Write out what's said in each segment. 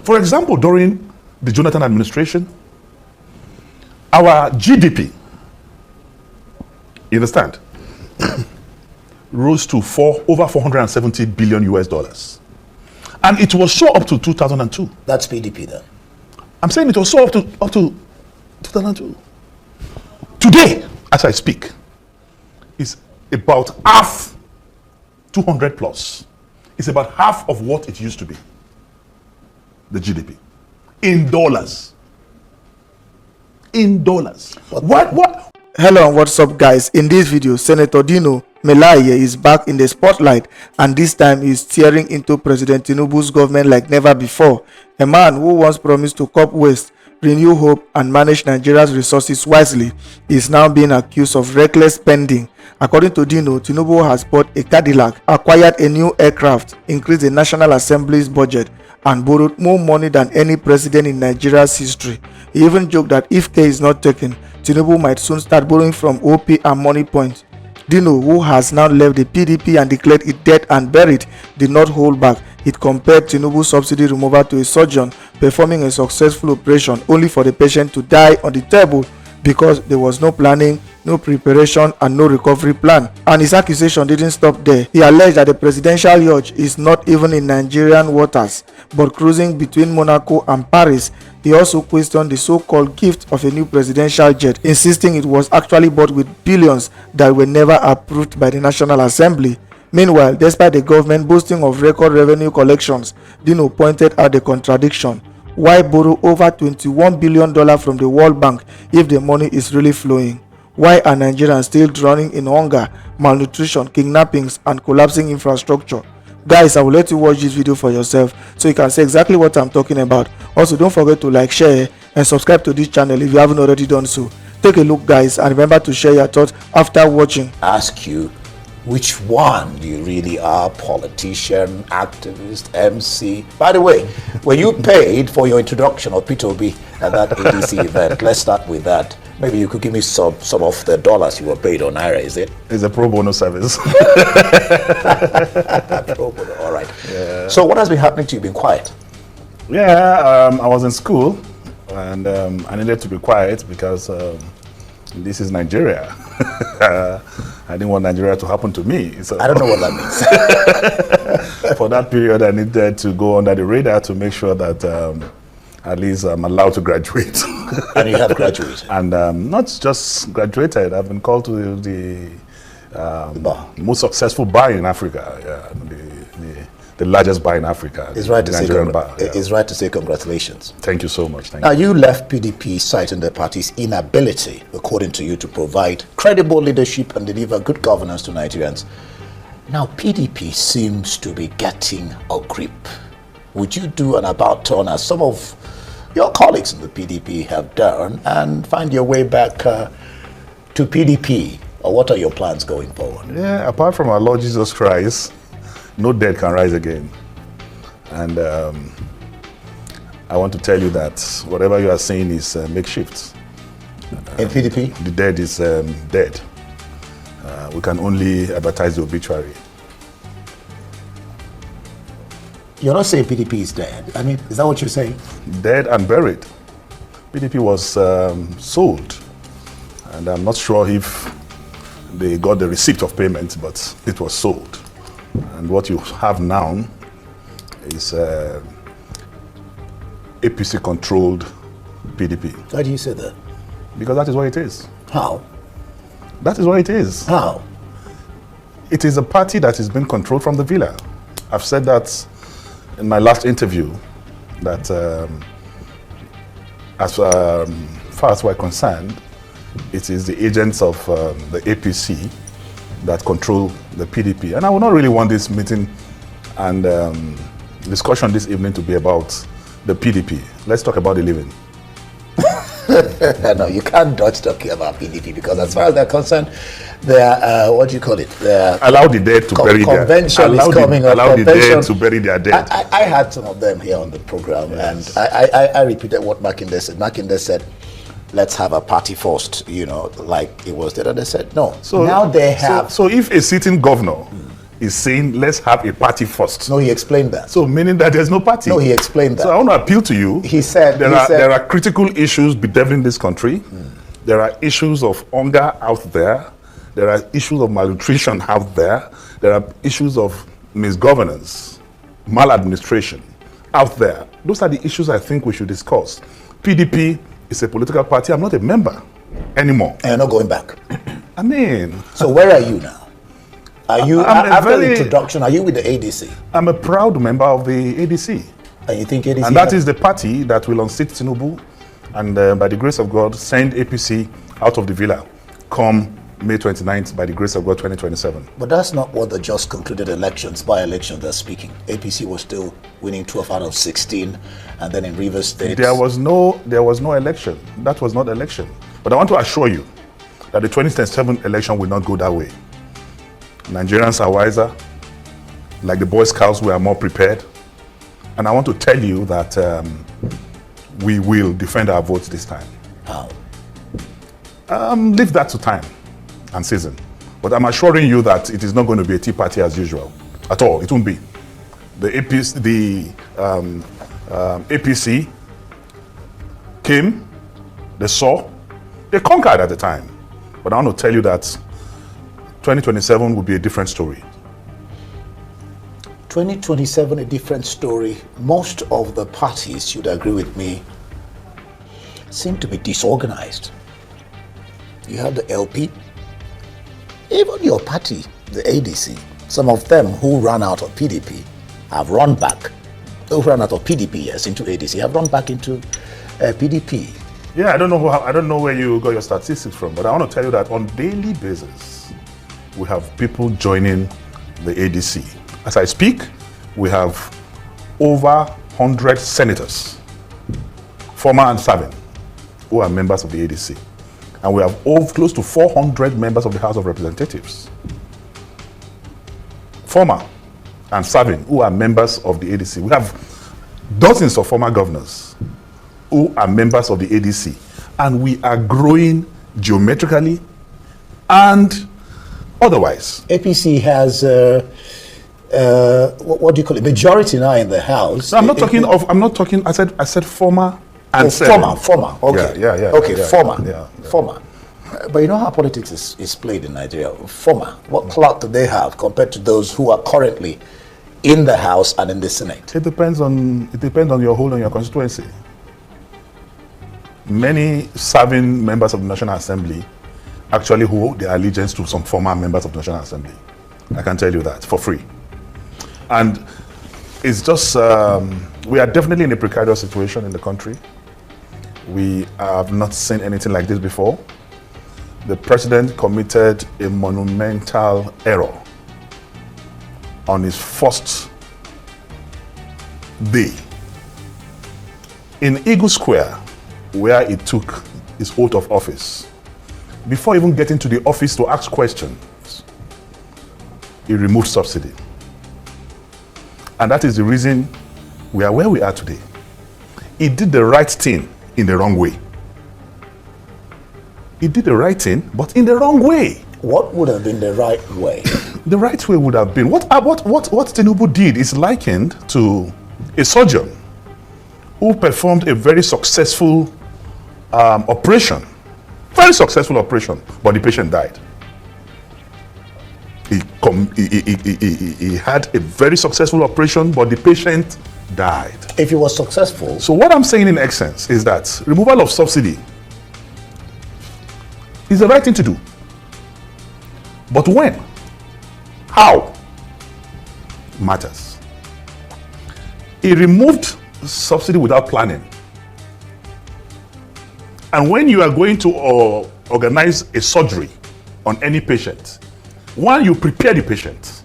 For example, during the Jonathan administration, our GDP, you understand, rose to over 470 billion US dollars. And it was so up to 2002. That's PDP then. I'm saying it was so up to 2002. Today, as I speak, it's about half, 200 plus. It's about half of what it used to be, the GDP, in dollars. In dollars. What? Hello and what's up, guys? In this video, Senator Dino Melaye is back in the spotlight, and this time he's steering into President Tinubu's government like never before. A man who once promised to curb waste, renew hope, and manage Nigeria's resources wisely is now being accused of reckless spending. According to Dino, Tinubu has bought a Cadillac, acquired a new aircraft, increased the National Assembly's budget, and borrowed more money than any president in Nigeria's history. He even joked that if care is not taken, Tinubu might soon start borrowing from Opay and Moniepoint. Dino, who has now left the PDP and declared it dead and buried, did not hold back. It compared Tinubu's subsidy removal to a surgeon performing a successful operation only for the patient to die on the table because there was no planning, no preparation, and no recovery plan. And his accusation didn't stop there. He alleged that the presidential yacht is not even in Nigerian waters, but cruising between Monaco and Paris. He also questioned the so-called gift of a new presidential jet, insisting it was actually bought with billions that were never approved by the National Assembly. Meanwhile, despite the government boasting of record revenue collections, Dino pointed out the contradiction. Why borrow over $21 billion from the World Bank if the money is really flowing? Why are Nigerians still drowning in hunger, malnutrition, kidnappings, and collapsing infrastructure? Guys, I will let you watch this video for yourself so you can see exactly what I'm talking about. Also, don't forget to like, share, and subscribe to this channel if you haven't already done so. Take a look, guys, and remember to share your thoughts after watching. Ask you, which one do you really are? Politician, activist, MC? By the way, were you paid for your introduction of P2B at that ADC event? Let's start with that. Maybe you could give me some of the dollars you were paid on Naira, is it? It's a pro bono service. Pro bono, all right. Yeah. So what has been happening to you? Been quiet? Yeah, I was in school, and I needed to be quiet because this is Nigeria. I didn't want Nigeria to happen to me. So I don't know what that means. For that period, I needed to go under the radar to make sure that at least I'm allowed to graduate. And you have graduated? And not just graduated, I've been called to the most successful bar in Africa, the largest bar in Africa. It's right, it's right to say congratulations. Thank you so much. Now, you left PDP citing the party's inability, according to you, to provide credible leadership and deliver good governance to Nigerians. Now, PDP seems to be getting a grip. Would you do an about turn as some of your colleagues in the PDP have done and find your way back to PDP? Or what are your plans going forward? Yeah, apart from our Lord Jesus Christ, no dead can rise again. And I want to tell you that whatever you are saying is makeshift. In PDP? The dead is dead. We can only advertise the obituary. You're not saying PDP is dead. I mean, is that what you're saying? Dead and buried. PDP was sold. And I'm not sure if they got the receipt of payment, but it was sold. And what you have now is APC-controlled PDP. Why do you say that? Because that is what it is. How? That is what it is. How? It is a party that is being controlled from the villa. I've said that in my last interview, that as far as we're concerned, it is the agents of the APC that control the PDP. And I would not really want this meeting and discussion this evening to be about the PDP. Let's talk about the living. No, you can't dodge talking about PDP because as far as they're concerned, they're, what do you call it? Allow the dead to bury their dead. Allow the dead to bury their dead. I had some of them here on the program, yes. And I repeated what Makinde said. Makinde said, let's have a party first, you know, like it was there. And they said, no. So now they have. So if a sitting governor is saying, let's have a party first. No, he explained that. So meaning that there's no party. No, he explained that. So I want to appeal to you. He said there are critical issues bedeviling this country. There are issues of hunger out there. There are issues of malnutrition out there. There are issues of misgovernance, maladministration out there. Those are the issues I think we should discuss. PDP is a political party. I'm not a member anymore. And you're not going back. I mean... So where are you now? Are you, after the introduction, are you with the ADC? I'm a proud member of the ADC. And you think ADC... And that is the party that will unseat Tinubu and by the grace of God, send APC out of the villa come May 29th, by the grace of God, 2027. But that's not what the just concluded elections, by-elections, they're speaking. APC was still winning 12 out of 16, and then in Rivers State... There was no election. That was not election. But I want to assure you that the 2027 election will not go that way. Nigerians are wiser. Like the Boy Scouts, we are more prepared. And I want to tell you that we will defend our votes this time. How? Leave that to time and season. But I'm assuring you that it is not going to be a tea party as usual. At all. It won't be. The APC came, they saw, they conquered at the time. But I want to tell you that 2027 will be a different story. 2027, a different story. Most of the parties, you'd agree with me, seem to be disorganized. You have the LP, even your party, the ADC, some of them who ran out of PDP have run back. Who ran out of PDP, yes, into ADC, have run back into PDP. Yeah, I don't know where you got your statistics from, but I want to tell you that on a daily basis, we have people joining the ADC. As I speak, we have over 100 senators, former and serving, who are members of the ADC. And we have close to 400 members of the House of Representatives, former and serving, who are members of the ADC. We have dozens of former governors who are members of the ADC. And we are growing geometrically and otherwise. APC has, what do you call it, majority now in the House. No, I'm not talking, I said former and serving. Former, okay. Yeah. Okay, yeah, former. Yeah. Former. But you know how politics is played in Nigeria. Former, what clout do they have compared to those who are currently in the House and in the Senate? It depends on your hold on your constituency. Many serving members of the National Assembly actually hold their allegiance to some former members of the National Assembly. I can tell you that for free. And it's just, we are definitely in a precarious situation in the country. We have not seen anything like this before. The president committed a monumental error on his first day in Eagle Square, where he took his oath of office. Before even getting to the office to ask questions, he removed subsidy. And that is the reason we are where we are today. He did the right thing in the wrong way. He did the right thing, but in the wrong way. What would have been the right way? The right way would have been, what Tinubu did is likened to a surgeon who performed a very successful operation. Very successful operation, but the patient died. He had a very successful operation, but the patient died. If he was successful... So what I'm saying in essence is that removal of subsidy is the right thing to do. But when? How? Matters. He removed subsidy without planning. And when you are going to organize a surgery on any patient, one, you prepare the patient.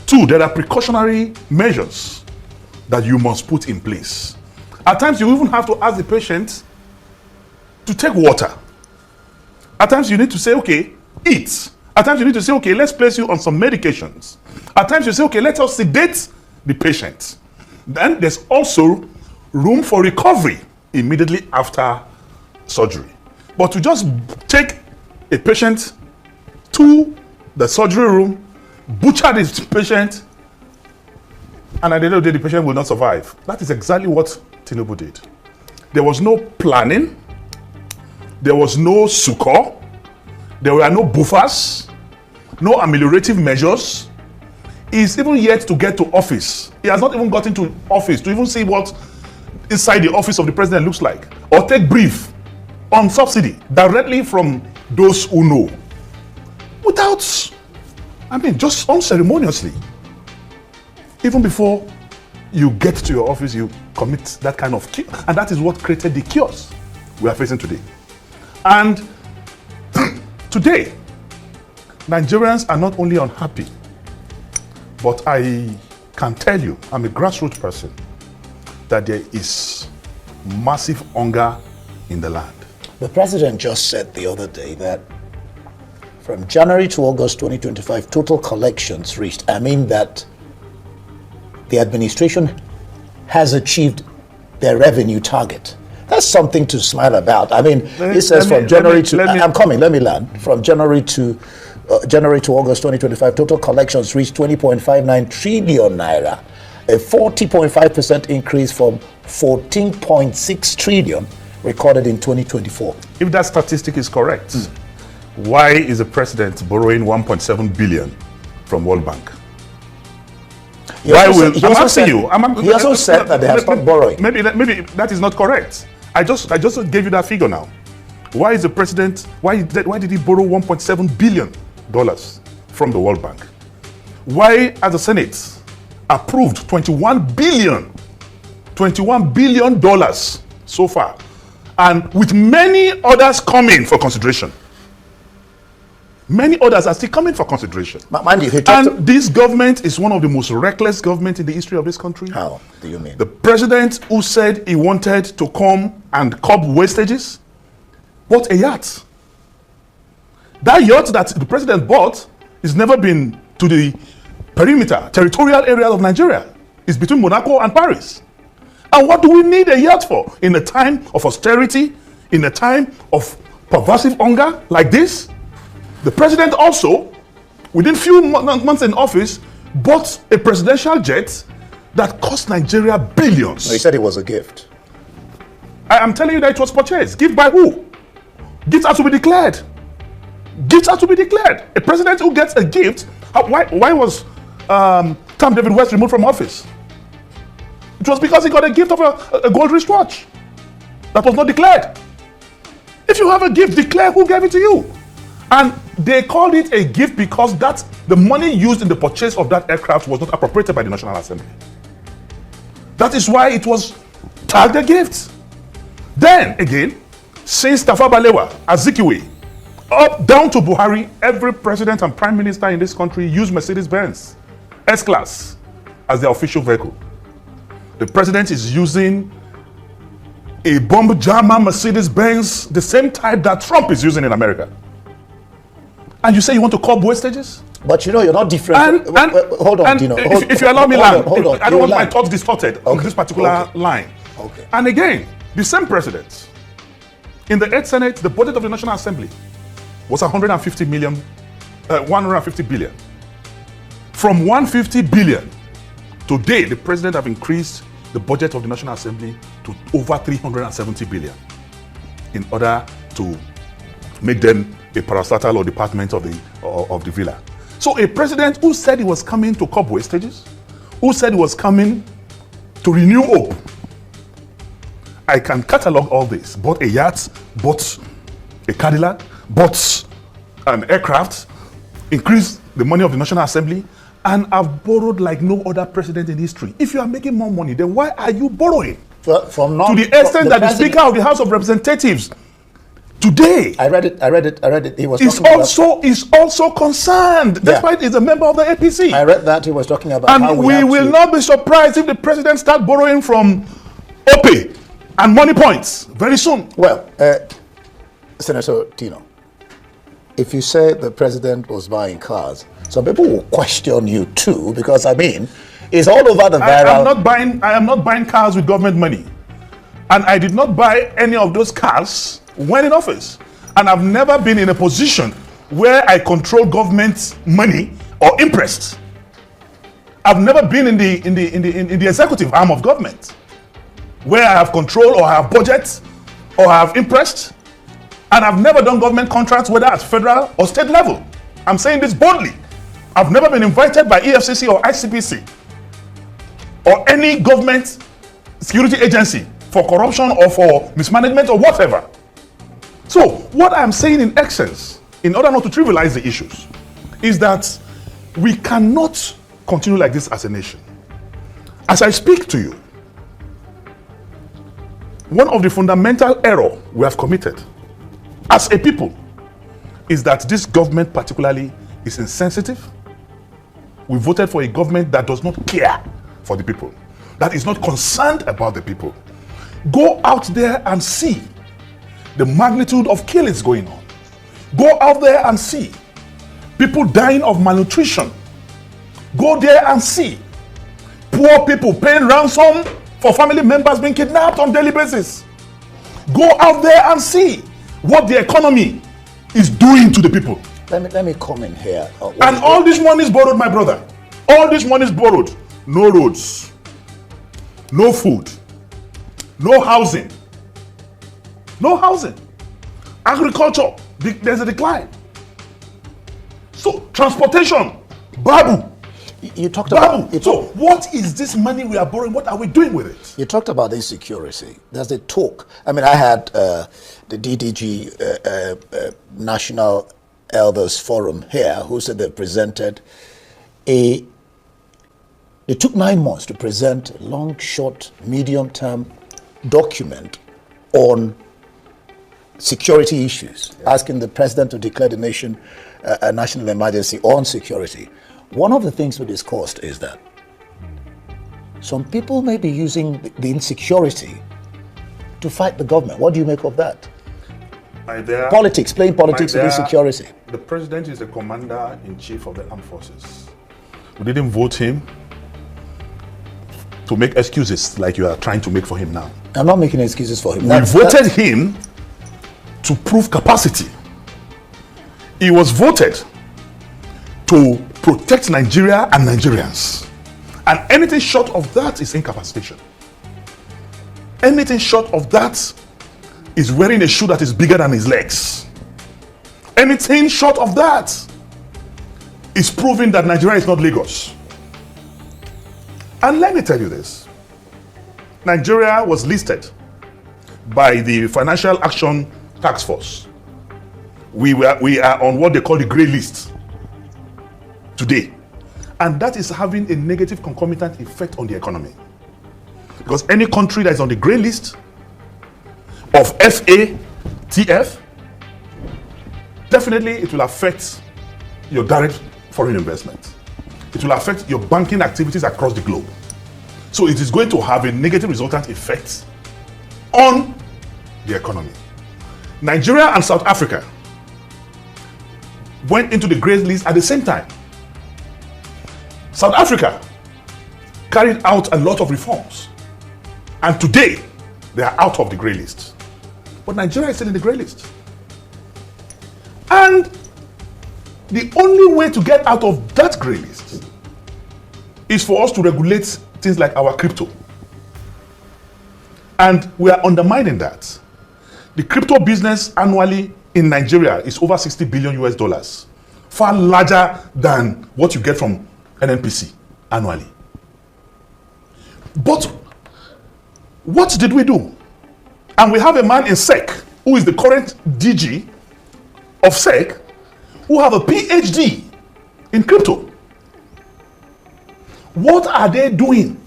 Two, there are precautionary measures that you must put in place. At times, you even have to ask the patient to take water. At times, you need to say, okay, eat. At times, you need to say, okay, let's place you on some medications. At times, you say, okay, let us sedate the patient. Then there's also room for recovery immediately after surgery. But to just take a patient to the surgery room, butchered his patient, and at the end of the day, the patient will not survive. That is exactly what Tinubu did. There was no planning. There was no succor. There were no buffers, no ameliorative measures. He's even yet to get to office. He has not even gotten to office to even see what inside the office of the president looks like, or take brief on subsidy directly from those who know. Without, just unceremoniously. Even before you get to your office, you commit that kind of chaos. And that is what created the chaos we are facing today. And today, Nigerians are not only unhappy, but I can tell you, I'm a grassroots person, that there is massive hunger in the land. The president just said the other day that from January to August 2025, total collections reached, that the administration has achieved their revenue target. That's something to smile about. He says from January to, let me land. From January to August 2025, total collections reached 20.59 trillion naira, a 40.5% increase from 14.6 trillion recorded in 2024. If that statistic is correct, why is the president borrowing 1.7 billion from World Bank? He also said that they have stopped borrowing. Maybe that is not correct. I just gave you that figure now. Why is the president, why did he borrow $1.7 billion from the World Bank? Why has the Senate approved $21 billion so far, and with many others coming for consideration? Many others are still coming for consideration. And this government is one of the most reckless governments in the history of this country. How do you mean? The president who said he wanted to come and curb wastages bought a yacht. That yacht that the president bought has never been to the territorial area of Nigeria. It's between Monaco and Paris. And what do we need a yacht for? In a time of austerity, in a time of pervasive hunger like this? The president also, within few months in office, bought a presidential jet that cost Nigeria billions. No, he said it was a gift. I am telling you that it was purchased. Gift by who? Gifts are to be declared. Gifts are to be declared. A president who gets a gift, why was Tom David West removed from office? It was because he got a gift of a gold wristwatch that was not declared. If you have a gift, declare who gave it to you. And they called it a gift because the money used in the purchase of that aircraft was not appropriated by the National Assembly. That is why it was tagged a gift. Then again, since Tafawa Balewa, Azikiwe, up down to Buhari, every president and prime minister in this country used Mercedes-Benz S-Class as their official vehicle. The president is using a bomb jammer Mercedes-Benz, the same type that Trump is using in America. And you say you want to curb wastages? But you're not different. Hold on, Dino. If you allow me, hold on. I don't want my thoughts distorted on this particular line. Okay. And again, the same president, in the 8th Senate, the budget of the National Assembly was 150 billion. From 150 billion, today the president have increased the budget of the National Assembly to over 370 billion in order to make them a parastatal or department of the villa. So a president who said he was coming to curb wastages, who said he was coming to renew hope. I can catalog all this. Bought a yacht, bought a Cadillac, bought an aircraft, increased the money of the National Assembly, and I've borrowed like no other president in history. If you are making more money, then why are you borrowing? To the extent that the Speaker of the House of Representatives today, I read it. He was is also concerned. Despite he's a member of the APC. I read that he was talking about. And we will not be surprised if the president starts borrowing from Opay and Moniepoint very soon. Well, Senator Dino, if you say the president was buying cars, some people will question you too, because it's all over the viral. I am not buying cars with government money, and I did not buy any of those cars when in office, and I've never been in a position where I control government money or impressed. I've never been in the executive arm of government where I have control or I have budget or I have impressed, and I've never done government contracts whether at federal or state level. I'm saying this boldly. I've never been invited by EFCC or ICPC or any government security agency for corruption or for mismanagement or whatever. So what I'm saying in essence, in order not to trivialize the issues, is that we cannot continue like this as a nation. As I speak to you, one of the fundamental errors we have committed as a people is that this government particularly is insensitive. We voted for a government that does not care for the people, that is not concerned about the people. Go out there and see the magnitude of killings going on. Go out there and see people dying of malnutrition. Go there and see poor people paying ransom for family members being kidnapped on a daily basis. Go out there and see what the economy is doing to the people. Let me come in here. And all this money is borrowed, my brother. All this money is borrowed. No roads, no food, no housing. No housing. Agriculture, there's a decline. So transportation, babu. You talked about So what is this money we are borrowing? What are we doing with it? You talked about insecurity. There's a talk. I mean, I had the DDG National Elders Forum here, who said they presented it took 9 months to present a long, short, medium-term document on security issues, asking the president to declare the nation a national emergency on security. One of the things we discussed is that some people may be using the insecurity to fight the government. What do you make of that? Politics, playing politics with insecurity. The president is the commander-in-chief of the armed forces. We didn't vote him to make excuses like you are trying to make for him now. I'm not making excuses for him. We voted him to prove capacity. He was voted to protect Nigeria and Nigerians. And anything short of that is incapacitation. Anything short of that is wearing a shoe that is bigger than his legs. Anything short of that is proving that Nigeria is not Lagos. And let me tell you this. Nigeria was listed by the Financial Action Task Force. We are on what they call the grey list today. And that is having a negative concomitant effect on the economy. Because any country that is on the grey list of FATF, definitely it will affect your direct foreign investment. It will affect your banking activities across the globe. So it is going to have a negative resultant effect on the economy. Nigeria and South Africa went into the grey list at the same time. South Africa carried out a lot of reforms, and today they are out of the grey list. But Nigeria is still in the grey list. And the only way to get out of that grey list is for us to regulate things like our crypto. And we are undermining that. The crypto business annually in Nigeria is over 60 billion US dollars, far larger than what you get from NNPC annually. But what did we do? And we have a man in SEC who is the current DG of SEC who have a PhD in crypto. What are they doing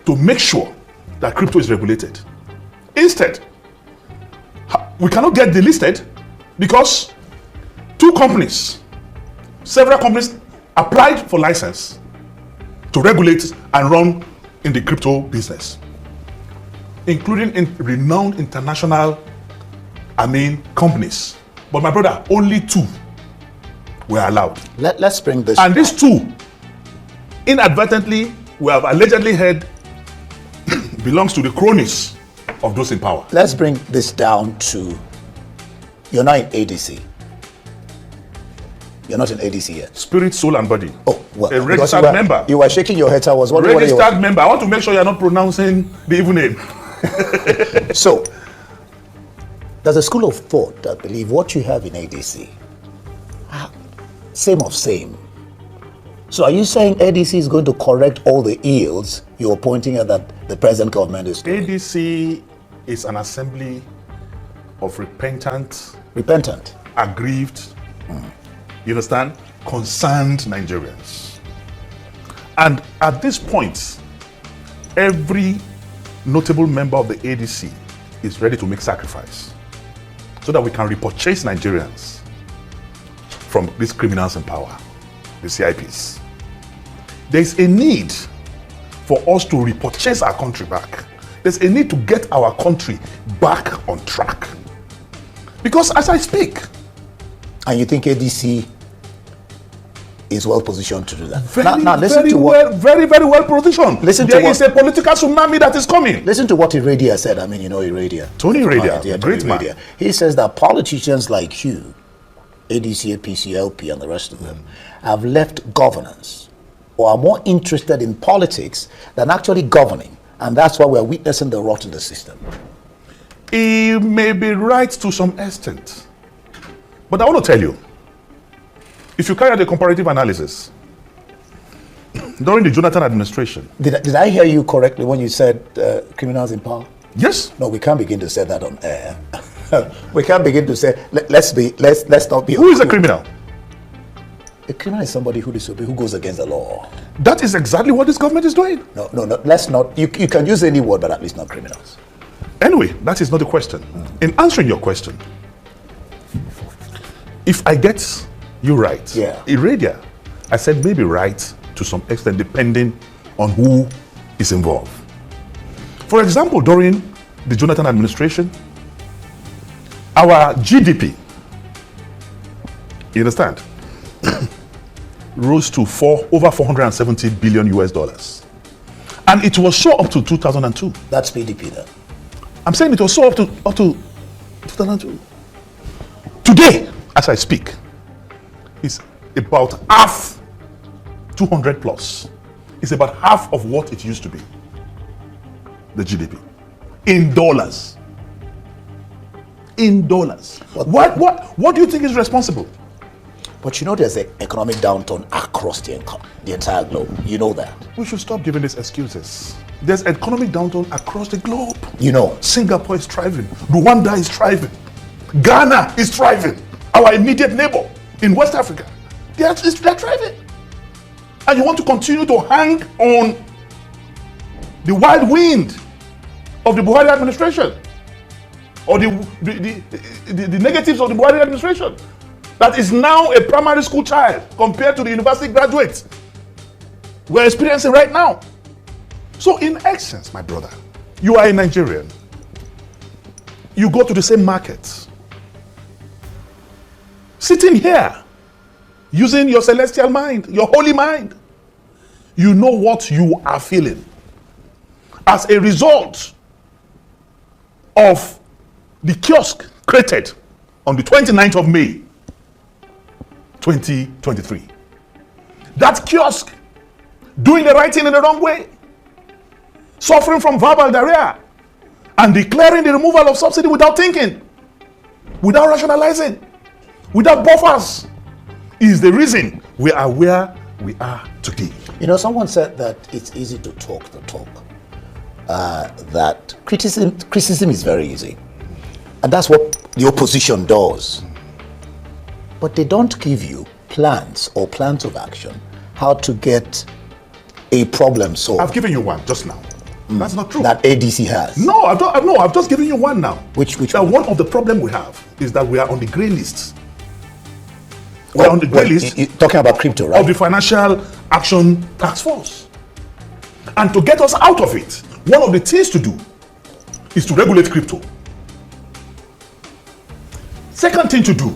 to make sure that crypto is regulated? Instead, we cannot get delisted because several companies applied for license to regulate and run in the crypto business, including in renowned international companies. But my brother, only 2 were allowed. Let's bring this. And these 2, inadvertently, we have allegedly heard belongs to the cronies of those in power. Let's bring this down to, you're now in ADC. You're not in ADC yet. Spirit, soul, and body. Oh, well. A registered member. You were shaking your head. I was wondering what registered member. I want to make sure you're not pronouncing the evil name. So, there's a school of thought that believe what you have in ADC, same of same. So are you saying ADC is going to correct all the ills you're pointing at that the present government is doing? ADC is an assembly of repentant, aggrieved, you understand, concerned Nigerians. And at this point, every notable member of the ADC is ready to make sacrifice so that we can repurchase Nigerians from these criminals in power, the CIPs. There's a need for us to repurchase our country back. There's a need to get our country back on track. Because as I speak... And you think ADC is well positioned to do that? Very well positioned. There is a political tsunami that is coming. Listen to what Iradia said. I mean, you know Iradia. Tony Iradia, great man. He says that politicians like you, ADC, APC, LP, and the rest of them, have left governance or are more interested in politics than actually governing. And that's why we're witnessing the rot in the system. He may be right to some extent. But I want to tell you, if you carry out a comparative analysis, during the Jonathan administration... Did I hear you correctly when you said criminals in power? Yes. No, we can't begin to say that on air. We can't begin to say, let's not be... Who is a criminal? A criminal is somebody who goes against the law. That is exactly what this government is doing. No, let's not... You can use any word, but at least not criminals. Anyway, that is not the question. In answering your question, if I get you right, Iradia, I said maybe right to some extent depending on who is involved. For example, during the Jonathan administration, our GDP, you understand, rose to over 470 billion US dollars. And it was so up to 2002. That's PDP then. I'm saying it was so up to 2002. Today, as I speak, it's about half, 200 plus. It's about half of what it used to be, the GDP, in dollars. In dollars. What do you think is responsible? But you know there's an economic downturn across the entire globe. You know that. We should stop giving these excuses. There's economic downturn across the globe. You know. Singapore is thriving. Rwanda is thriving. Ghana is thriving. Our immediate neighbor in West Africa. They're thriving. And you want to continue to hang on the wild wind of the Buhari administration or the negatives of the Buhari administration that is now a primary school child compared to the university graduates we're experiencing right now. So in essence, my brother, you are a Nigerian. You go to the same market. Sitting here, using your celestial mind, your holy mind, you know what you are feeling as a result of the kiosk created on the 29th of May, 2023. That kiosk doing the right thing in the wrong way, suffering from verbal diarrhea, and declaring the removal of subsidy without thinking, without rationalizing, without buffers, is the reason we are where we are today. You know, someone said that it's easy to talk the talk. That criticism is very easy. And that's what the opposition does. But they don't give you plans or plans of action, how to get a problem solved. I've given you one just now. That's not true. That ADC has. No, I've just given you one now. Which one of the problems we have is that we are on the grey list. We're on the grey list. You're talking about crypto, right? Of the Financial Action Task Force. And to get us out of it, one of the things to do is to regulate crypto. Second thing to do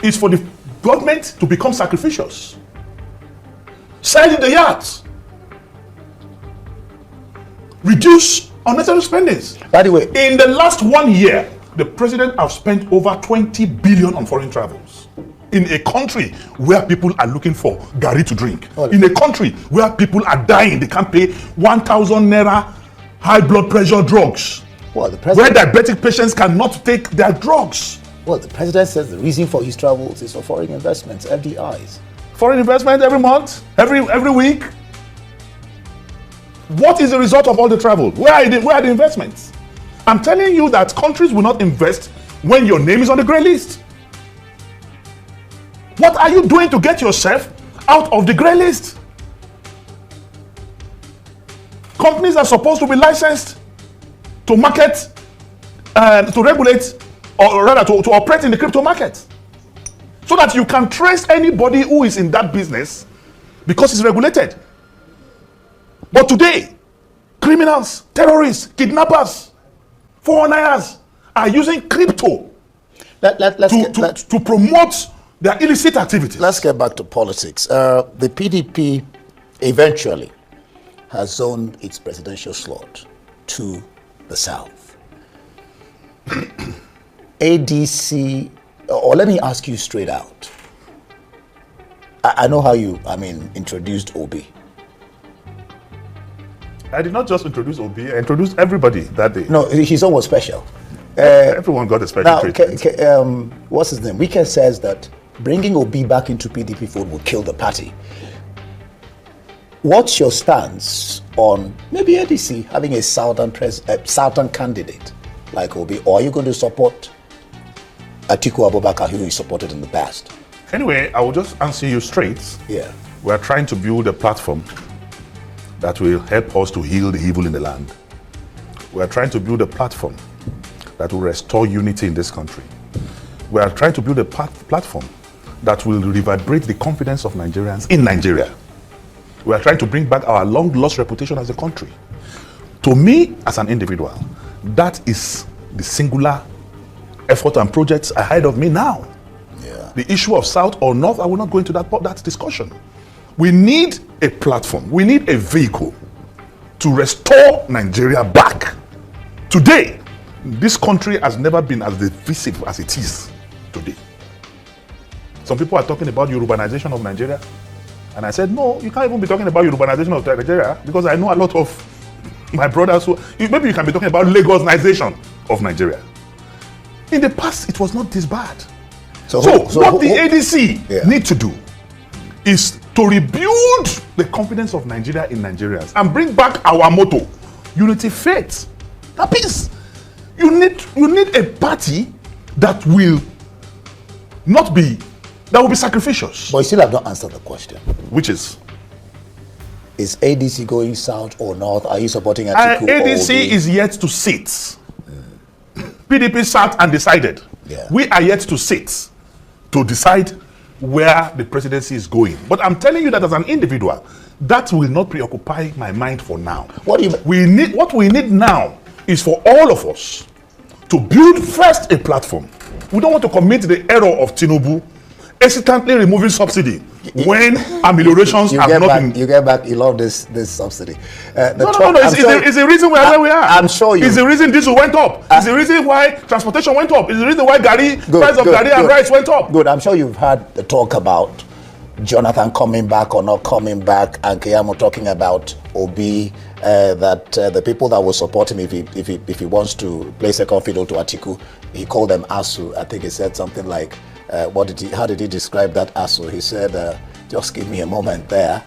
is for the government to become sacrificious. Sell the yachts. Reduce unnecessary spendings. By the way, in the last 1 year, the president has spent over 20 billion on foreign travels. in a country where people are looking for gari to drink, in a country where people are dying, they can't pay 1,000 naira high blood pressure drugs, where diabetic patients cannot take their drugs. Well, the president says the reason for his travels is for foreign investments, FDIs. Foreign investment every month, every week. What is the result of all the travel? Where are the investments? I'm telling you that countries will not invest when your name is on the grey list. What are you doing to get yourself out of the grey list? Companies are supposed to be licensed to market, to regulate, or rather to operate in the crypto market, so that you can trace anybody who is in that business because it's regulated. But today, criminals, terrorists, kidnappers, foreigners are using crypto to promote their illicit activities. Let's get back to politics. The PDP eventually has zoned its presidential slot to the south. ADC, or let me ask you straight out. I know how you, introduced Obi. I did not just introduce Obi, I introduced everybody that day. No, his own was special. Everyone got a special treatment. What's his name? Wike says that bringing Obi back into PDP fold will kill the party. What's your stance on maybe ADC having a southern candidate like Obi, or are you going to support Atiku Abubakar, who you supported in the past? Anyway, I will just answer you straight. Yeah. We are trying to build a platform that will help us to heal the evil in the land. We are trying to build a platform that will restore unity in this country. We are trying to build a platform that will reverberate the confidence of Nigerians in Nigeria. We are trying to bring back our long-lost reputation as a country. To me, as an individual, that is the singular effort and projects ahead of me now. Yeah. The issue of South or North, I will not go into that discussion. We need a platform, we need a vehicle to restore Nigeria back. Today, this country has never been as divisive as it is today. Some people are talking about Yorubanization of Nigeria. And I said, no, you can't even be talking about Yorubanization of Nigeria, because I know a lot of my brothers who, maybe you can be talking about Lagosization of Nigeria. In the past, it was not this bad. So what the ADC need to do is to rebuild the confidence of Nigeria in Nigerians and bring back our motto, unity, faith, that peace. You need a party that will be sacrificial. But you still have not answered the question. Which is ADC going south or north? Are you supporting Atiku? ADC is yet to sit. PDP sat and decided. Yeah. We are yet to sit to decide where the presidency is going. But I'm telling you that as an individual, that will not preoccupy my mind for now. What we need now is for all of us to build first a platform. We don't want to commit the error of Tinubu hesitantly removing subsidy when ameliorations have not been. You get back. You love this subsidy. No. It's the reason where we are. I'm sure you. It's the reason diesel went up. It's the reason why transportation went up. It's the reason why price of gari and rice went up. Good. I'm sure you've heard the talk about Jonathan coming back or not coming back, and Keyamo talking about Obi. That the people that will support him if he wants to play second fiddle to Atiku, he called them ASU. I think he said something like. How did he describe that ASU? He said, just give me a moment there.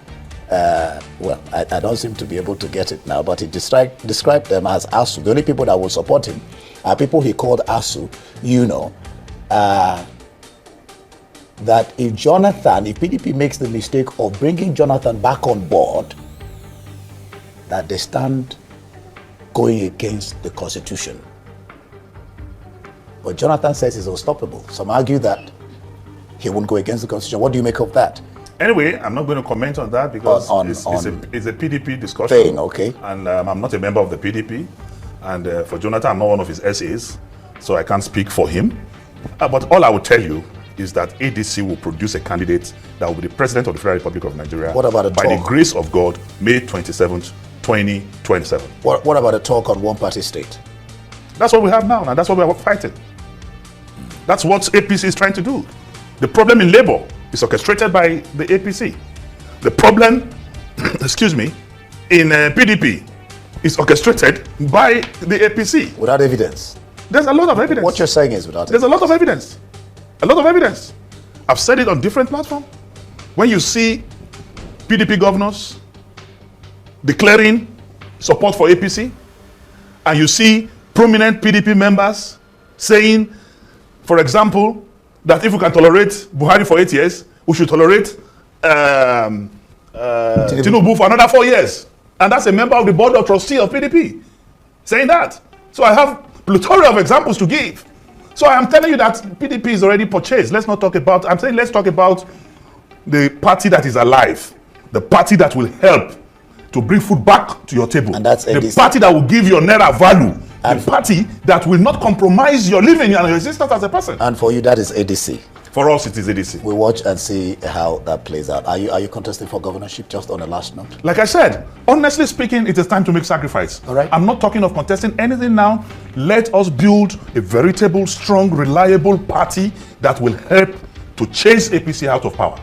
I don't seem to be able to get it now, but he described them as ASU. The only people that will support him are people he called ASU. That if PDP makes the mistake of bringing Jonathan back on board, that they stand going against the Constitution. But Jonathan says he's unstoppable. Some argue that he won't go against the Constitution. What do you make of that? Anyway, I'm not going to comment on that because it's a PDP discussion. Thing, okay. And I'm not a member of the PDP. And for Jonathan, I'm not one of his SAs, so I can't speak for him. But all I will tell you is that ADC will produce a candidate that will be the President of the Federal Republic of Nigeria by the grace of God, May 27th, 2027. What about a talk on one-party state? That's what we have now, and that's what we are fighting. That's what APC is trying to do. The problem in Labour is orchestrated by the APC. The problem, excuse me, in PDP is orchestrated by the APC. Without evidence. There's a lot of evidence. What you're saying is without evidence. There's a lot of evidence. A lot of evidence. I've said it on different platforms. When you see PDP governors declaring support for APC, and you see prominent PDP members saying, for example, that if we can tolerate Buhari for 8 years, we should tolerate Tinubu for another 4 years. And that's a member of the board of trustees of PDP saying that. So I have plethora of examples to give. So I am telling you that PDP is already purchased. Let's not talk about, I'm saying let's talk about the party that is alive, the party that will help to bring food back to your table. And that's the party that will give your naira value. And the party that will not compromise your living and your existence as a person. And for you, that is ADC. For us, it is ADC. We'll watch and see how that plays out. Are you contesting for governorship, just on a last note? Like I said, honestly speaking, it is time to make sacrifice. All right. I'm not talking of contesting anything now. Let us build a veritable, strong, reliable party that will help to chase APC out of power.